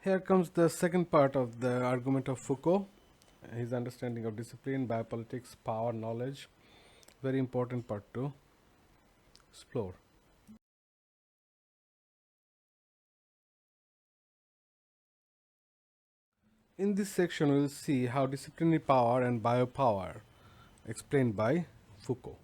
Here comes the second part of the argument of Foucault, his understanding of discipline, biopolitics, power, knowledge. Very important part to explore. In this section, we will see how disciplinary power and biopower explained by Foucault.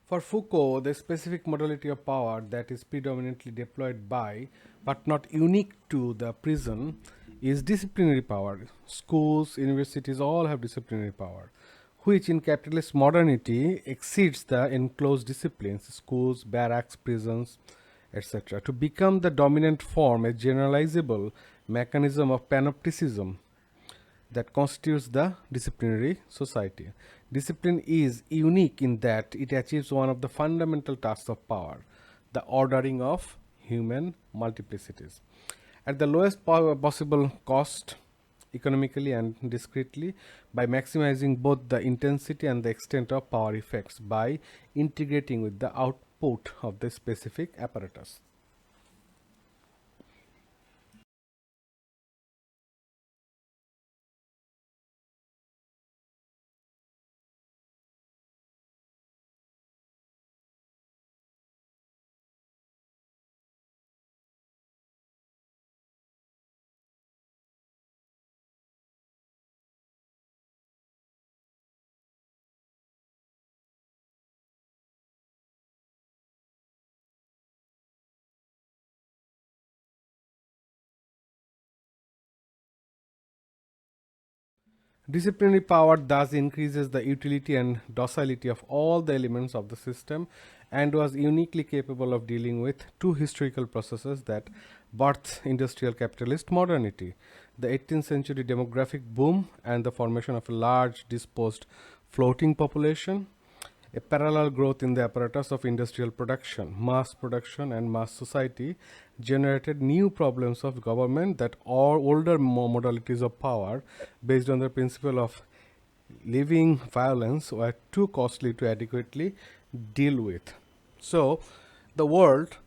For Foucault, the specific modality of power that is predominantly deployed by, but not unique to, the prison is disciplinary power. Schools, universities all have disciplinary power, which in capitalist modernity exceeds the enclosed disciplines, schools, barracks, prisons, etc., to become the dominant form, a generalizable mechanism of panopticism that constitutes the disciplinary society. Discipline is unique in that it achieves one of the fundamental tasks of power, the ordering of human multiplicities. At the lowest possible cost, economically and discreetly, by maximizing both the intensity and the extent of power effects by integrating with the output of the specific apparatus. Disciplinary power thus increases the utility and docility of all the elements of the system and was uniquely capable of dealing with two historical processes that birthed industrial capitalist modernity: the 18th century demographic boom and the formation of a large disposed floating population, a parallel growth in the apparatus of industrial production, and mass society generated new problems of government that all older modalities of power, based on the principle of living violence, were too costly to adequately deal with. So, the world,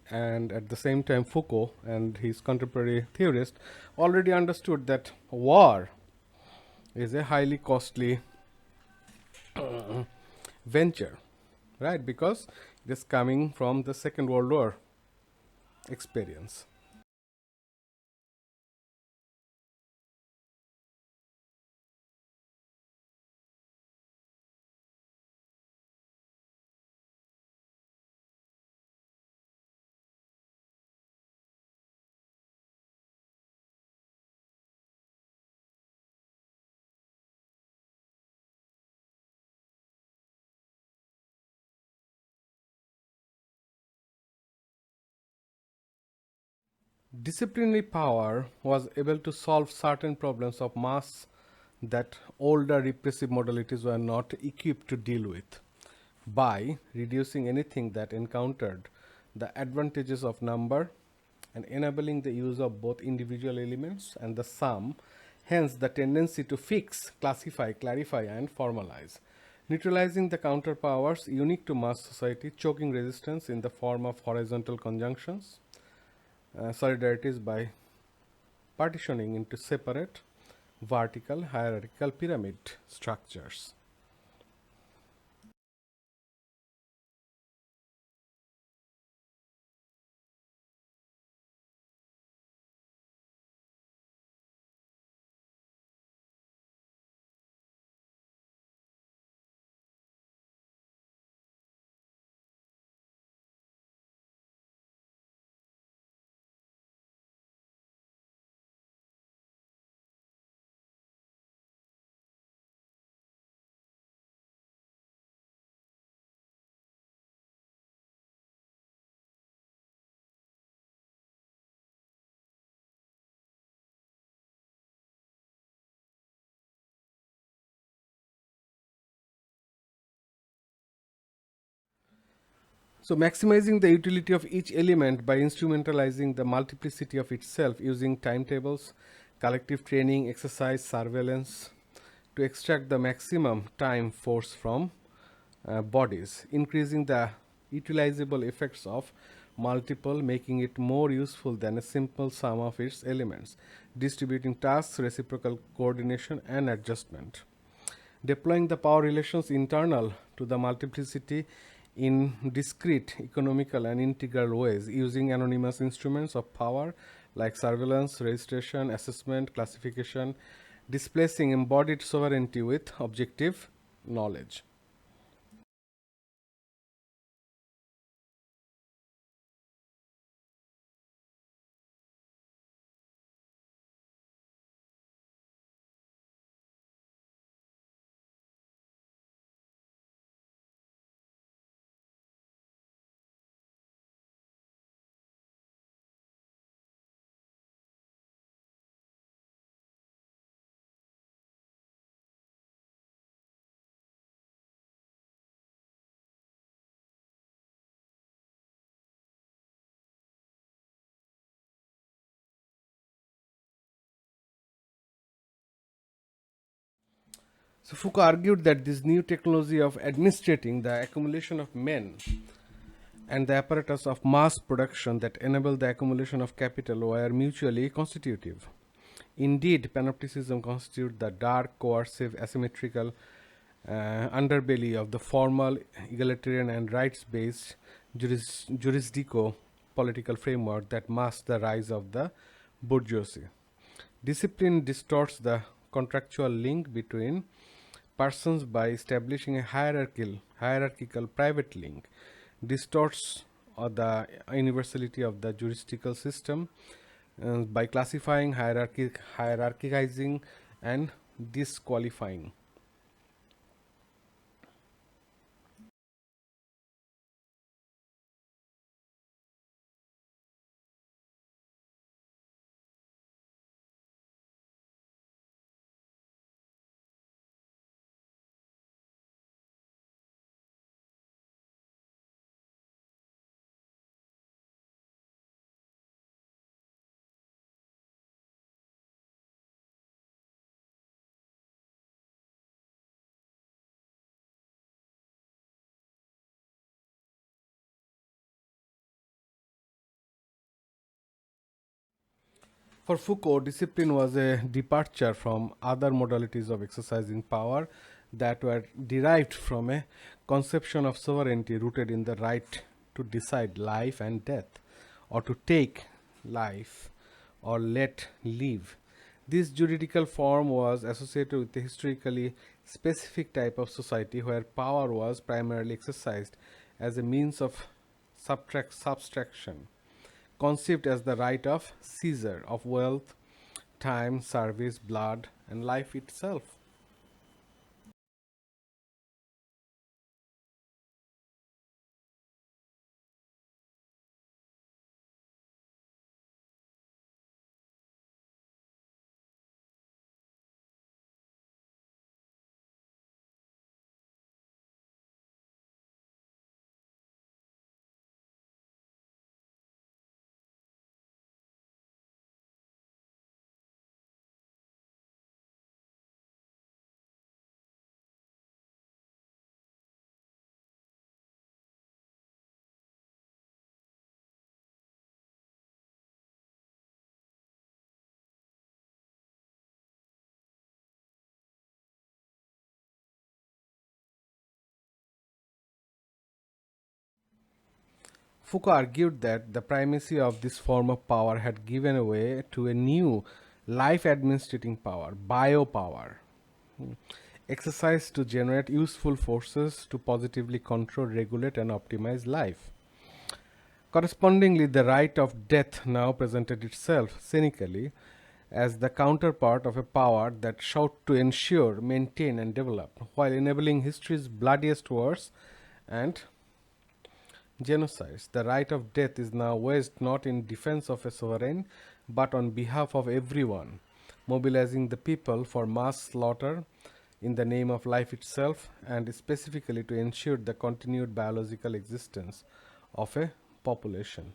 and at the same time Foucault and his contemporary theorists, already understood that war is a highly costly venture, right? Because it is coming from the Second World War experience. Disciplinary power was able to solve certain problems of mass that older repressive modalities were not equipped to deal with by reducing anything that encountered the advantages of number and enabling the use of both individual elements and the sum, hence the tendency to fix, classify, clarify, and formalize. Neutralizing the counterpowers unique to mass society, choking resistance in the form of horizontal conjunctions, solidarities by partitioning into separate vertical hierarchical pyramid structures. So, maximizing the utility of each element by instrumentalizing the multiplicity of itself using timetables, collective training, exercise, surveillance to extract the maximum time force from bodies, increasing the utilizable effects of multiple, making it more useful than a simple sum of its elements, distributing tasks, reciprocal coordination, and adjustment. Deploying the power relations internal to the multiplicity in discrete, economical, and integral ways using anonymous instruments of power like surveillance, registration, assessment, classification, displacing embodied sovereignty with objective knowledge. So Foucault argued that this new technology of administrating the accumulation of men and the apparatus of mass production that enable the accumulation of capital were mutually constitutive. Indeed, panopticism constitutes the dark, coercive, asymmetrical underbelly of the formal, egalitarian, and rights based jurisdico political framework that masks the rise of the bourgeoisie. Discipline distorts the contractual link between persons by establishing a hierarchical private link, distorts the universality of the juridical system by classifying, hierarchizing, and disqualifying. For Foucault, discipline was a departure from other modalities of exercising power that were derived from a conception of sovereignty rooted in the right to decide life and death, or to take life or let live. This juridical form was associated with a historically specific type of society where power was primarily exercised as a means of subtraction, conceived as the right of seizure of wealth, time, service, blood, and life itself. Foucault argued that the primacy of this form of power had given way to a new life administrating power, biopower, exercised to generate useful forces to positively control, regulate, and optimize life. Correspondingly, the right of death now presented itself cynically as the counterpart of a power that sought to ensure, maintain, and develop, while enabling history's bloodiest wars and genocides. The right of death is now waged not in defense of a sovereign, but on behalf of everyone, mobilizing the people for mass slaughter in the name of life itself, and specifically to ensure the continued biological existence of a population.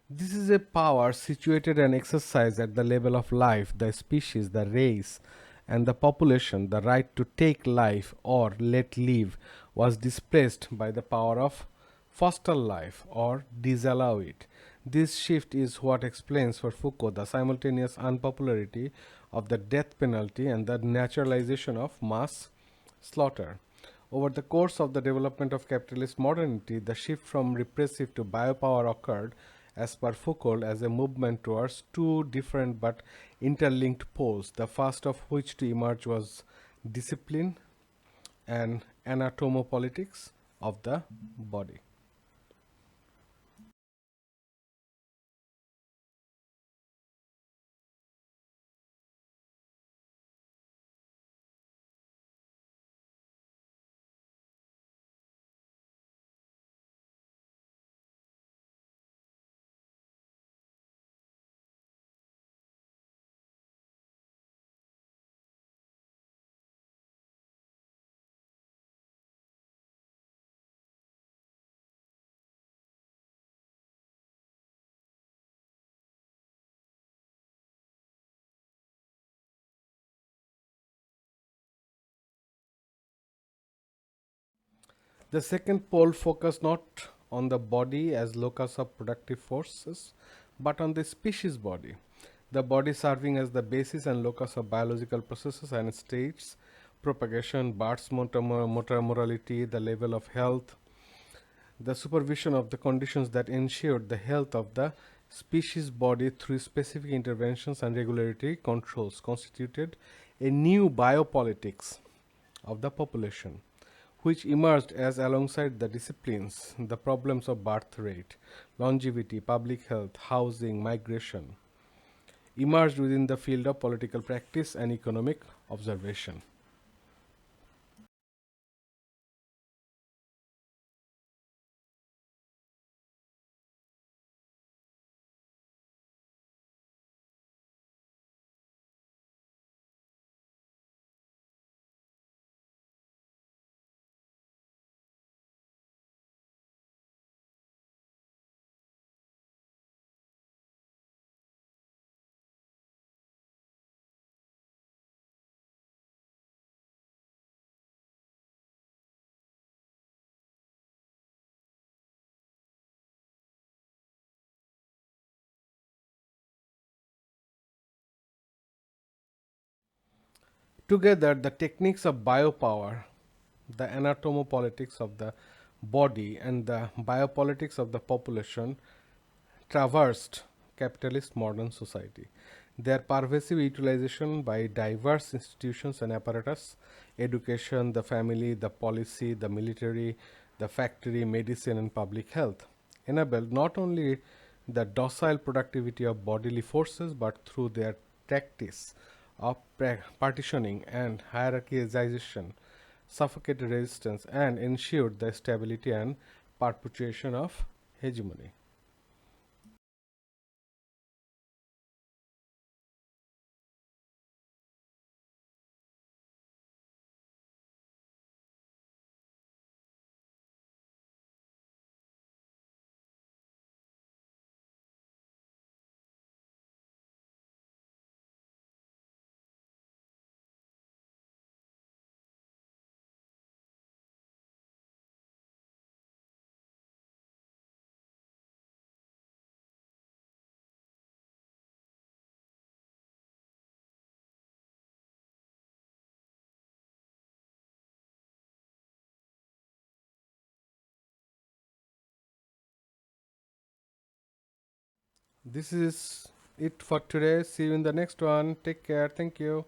This is a power situated and exercised at the level of life, the species, the race, and the population. The right to take life or let live was displaced by the power of foster life or disallow it. This shift is what explains for Foucault the simultaneous unpopularity of the death penalty and the naturalization of mass slaughter. Over the course of the development of capitalist modernity, the shift from repressive to biopower occurred, as per Foucault, as a movement towards two different but interlinked poles, the first of which to emerge was discipline and anatomopolitics of the body. The second pole focused not on the body as locus of productive forces, but on the species body. The body serving as the basis and locus of biological processes and states, propagation, birth, motor morality, the level of health, the supervision of the conditions that ensured the health of the species body through specific interventions and regulatory controls constituted a new biopolitics of the population, which emerged as alongside the disciplines, the problems of birth rate, longevity, public health, housing, migration, emerged within the field of political practice and economic observation. Together, the techniques of biopower, the anatomopolitics of the body, and the biopolitics of the population traversed capitalist modern society. Their pervasive utilization by diverse institutions and apparatus, education, the family, the policy, the military, the factory, medicine, and public health, enabled not only the docile productivity of bodily forces but through their practice of partitioning and hierarchization, suffocated resistance, and ensured the stability and perpetuation of hegemony. This is it for today. See you in the next one. Take care. Thank you.